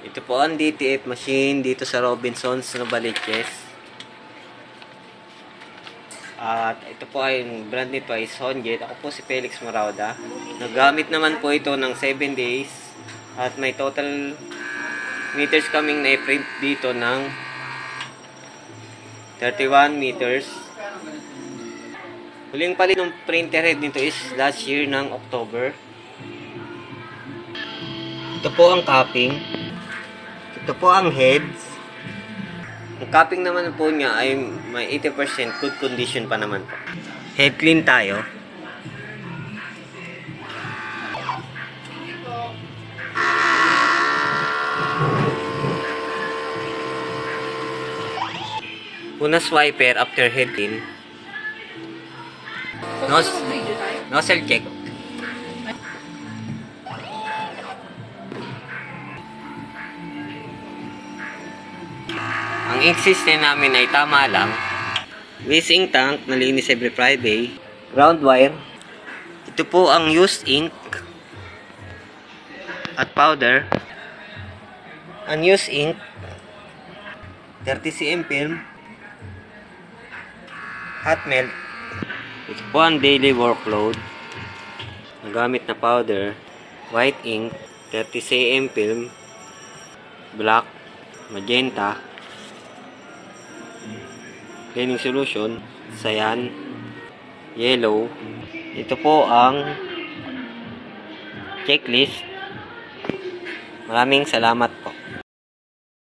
Ito po ang DT8 machine dito sa Robinsons, Novaliches. At ito po ay brand nito ay Sonjet. Ako po si Felix Marauda. Nagamit naman po ito ng 7 days. At may total meters kaming na-print dito ng 31 meters. Huling palit ng printer head nito is last year ng October. Ito po ang capping. Ito po ang heads. Ang capping naman po niya ay may 80% good condition pa naman po. Head clean tayo. Una swiper after head clean. Nozzle check. Ang ink system namin ay tama lang. Wasting tank, nalinis every Friday. Ground wire. Ito po ang used ink at powder. Unused ink. 30 cm film. Hot melt. Ito po ang daily workload. Nagamit na powder. White ink. 30 cm film. Black. Magenta. Cleaning solution. Cyan. Yellow. Ito po ang checklist. Maraming salamat.